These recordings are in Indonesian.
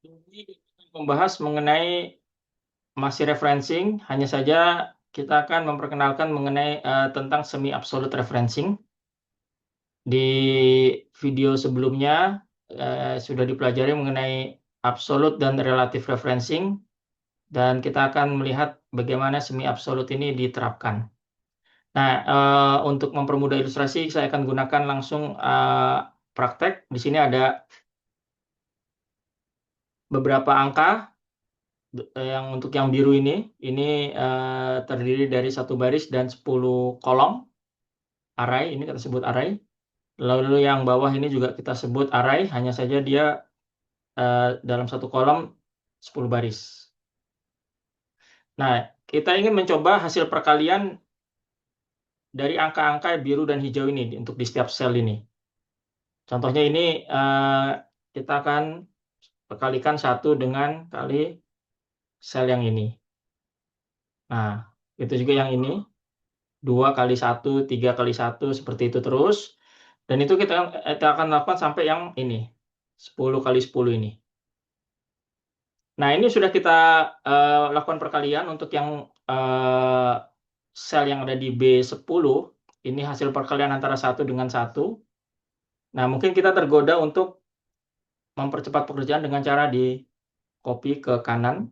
Ini membahas mengenai masih referencing, hanya saja kita akan memperkenalkan mengenai tentang semi absolute referencing. Di video sebelumnya sudah dipelajari mengenai absolute dan relative referencing, dan kita akan melihat bagaimana semi absolute ini diterapkan. Nah, untuk mempermudah ilustrasi, saya akan gunakan langsung praktek. Di sini ada beberapa angka. Yang untuk yang biru ini terdiri dari satu baris dan 10 kolom array. Ini kita sebut array. Lalu yang bawah ini juga kita sebut array, hanya saja dia dalam satu kolom 10 baris. Nah, kita ingin mencoba hasil perkalian dari angka-angka biru dan hijau ini untuk di setiap sel ini. Contohnya ini kita akan perkalikan satu dengan kali sel yang ini. Nah, itu juga yang ini. 2 kali 1, 3 kali 1, seperti itu terus. Dan itu kita akan lakukan sampai yang ini, 10 kali 10 ini. Nah, ini sudah kita lakukan perkalian untuk yang sel yang ada di B10. Ini hasil perkalian antara 1 dengan 1. Nah, mungkin kita tergoda untuk mempercepat pekerjaan dengan cara di copy ke kanan.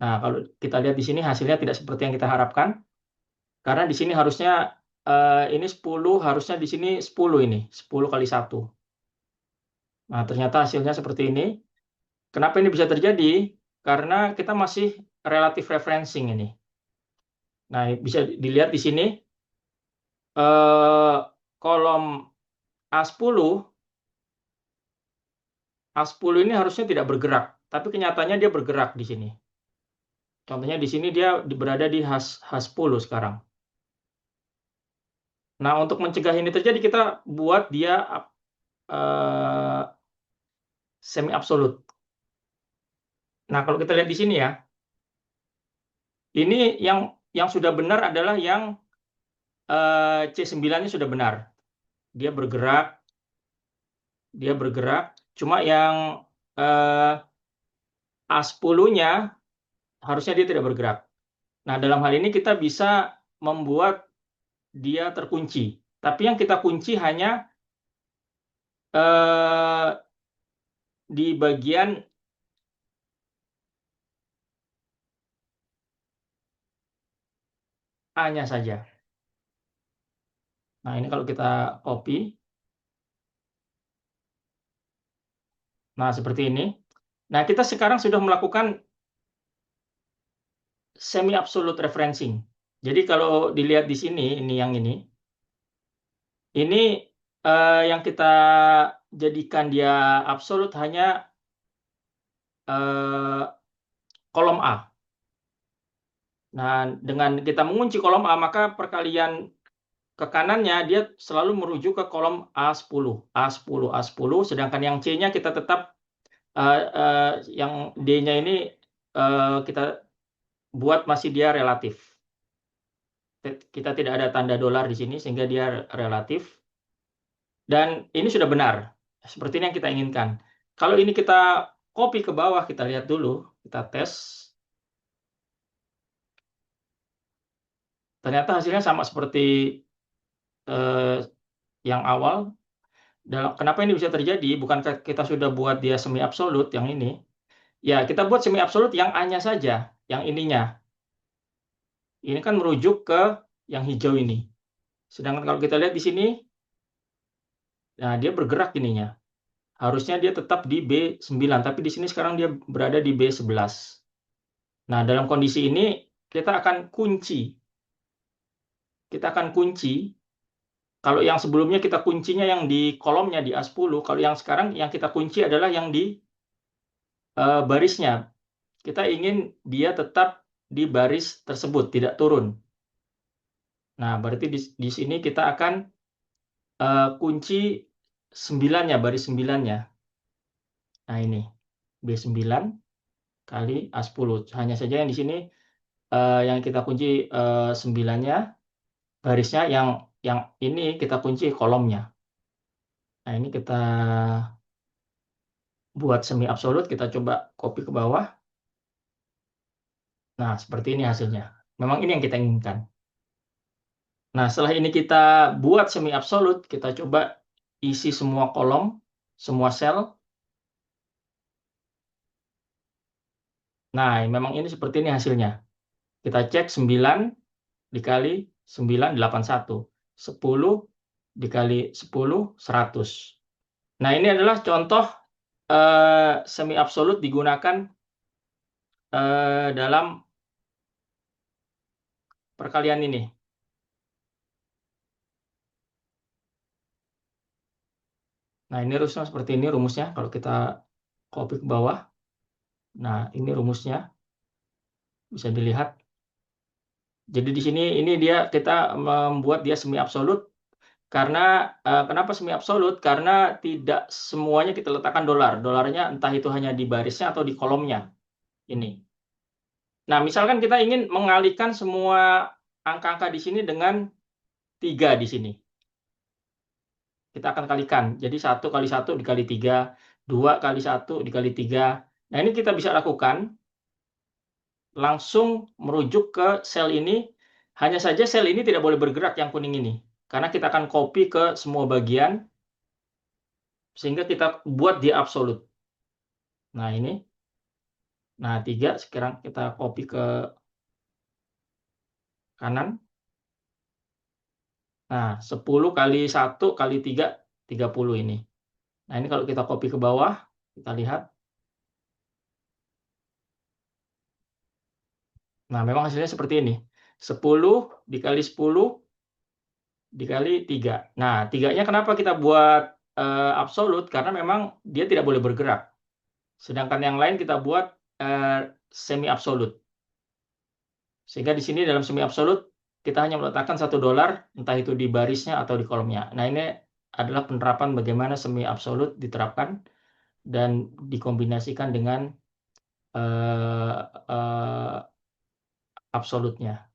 Nah, kalau kita lihat di sini hasilnya tidak seperti yang kita harapkan. Karena di sini harusnya ini 10, harusnya di sini 10 ini, 10 kali 1. Nah, ternyata hasilnya seperti ini. Kenapa ini bisa terjadi? Karena kita masih relative referencing ini. Nah, bisa dilihat di sini, kolom A10, A10 ini harusnya tidak bergerak, tapi kenyataannya dia bergerak di sini. Contohnya di sini dia berada di H10 sekarang. Nah, untuk mencegah ini terjadi, kita buat dia semi absolute. Nah, kalau kita lihat di sini ya, ini yang sudah benar adalah yang C9-nya sudah benar. Dia bergerak. Cuma yang A10-nya harusnya dia tidak bergerak. Nah, dalam hal ini kita bisa membuat dia terkunci. Tapi yang kita kunci hanya di bagian A-nya saja. Nah, ini kalau kita copy. Nah, seperti ini. Nah, kita sekarang sudah melakukan semi absolute referencing. Jadi kalau dilihat di sini, ini yang ini yang kita jadikan dia absolut hanya kolom A. Nah, dengan kita mengunci kolom A, maka perkalian ke kanannya dia selalu merujuk ke kolom A10, A10, A10, sedangkan yang C-nya kita tetap yang D-nya ini kita buat masih dia relatif. Kita tidak ada tanda dolar di sini sehingga dia relatif. Dan ini sudah benar. Seperti ini yang kita inginkan. Kalau ini kita copy ke bawah, kita lihat dulu, kita tes. Ternyata hasilnya sama seperti yang awal. Kenapa ini bisa terjadi? Bukankah kita sudah buat dia semi absolut yang ini? Ya, kita buat semi absolut yang A-nya saja, yang ininya. Ini kan merujuk ke yang hijau ini. Sedangkan kalau kita lihat di sini, nah dia bergerak ininya. Harusnya dia tetap di B9, tapi di sini sekarang dia berada di B11. Nah, dalam kondisi ini kita akan kunci. Kita akan kunci. Kalau yang sebelumnya kita kuncinya yang di kolomnya di A10, kalau yang sekarang yang kita kunci adalah yang di barisnya. Kita ingin dia tetap di baris tersebut, tidak turun. Nah, berarti di sini kita akan kunci 9-nya, baris 9-nya. Nah, ini B9 kali A10. Hanya saja yang di sini yang kita kunci 9-nya, barisnya yang ini kita kunci kolomnya. Nah, ini kita buat semi absolut, kita coba copy ke bawah. Nah, seperti ini hasilnya. Memang ini yang kita inginkan. Nah, setelah ini kita buat semi absolut, kita coba isi semua kolom, semua sel. Nah, memang ini seperti ini hasilnya. Kita cek 9 dikali 9, 81. 10 dikali 10, 100. Nah, ini adalah contoh semi absolut digunakan dalam perkalian ini. Nah, ini rumusnya seperti ini rumusnya kalau kita copy ke bawah. Nah, ini rumusnya bisa dilihat. Jadi di sini ini dia kita membuat dia semi absolut karena kenapa semi absolut? Karena tidak semuanya kita letakkan dolar. Dolarnya entah itu hanya di barisnya atau di kolomnya. Ini. Nah, misalkan kita ingin mengalihkan semua angka-angka di sini dengan 3 di sini. Kita akan kalikan. Jadi 1 kali 1 dikali 3, 2 kali 1 dikali 3. Nah, ini kita bisa lakukan langsung merujuk ke sel ini. Hanya saja sel ini tidak boleh bergerak yang kuning ini. Karena kita akan copy ke semua bagian, sehingga kita buat dia absolut. Nah, ini. Nah, 3 sekarang kita copy ke kanan. Nah, 10 kali 1 kali 3, 30 ini. Nah, ini kalau kita copy ke bawah, kita lihat. Nah, memang hasilnya seperti ini. 10 dikali 10 dikali 3. Nah, 3-nya kenapa kita buat absolut? Karena memang dia tidak boleh bergerak. Sedangkan yang lain kita buat semi absolut. Sehingga di sini dalam semi absolut kita hanya meletakkan $1, entah itu di barisnya atau di kolomnya. Nah, ini adalah penerapan bagaimana semi absolut diterapkan dan dikombinasikan dengan absolutnya.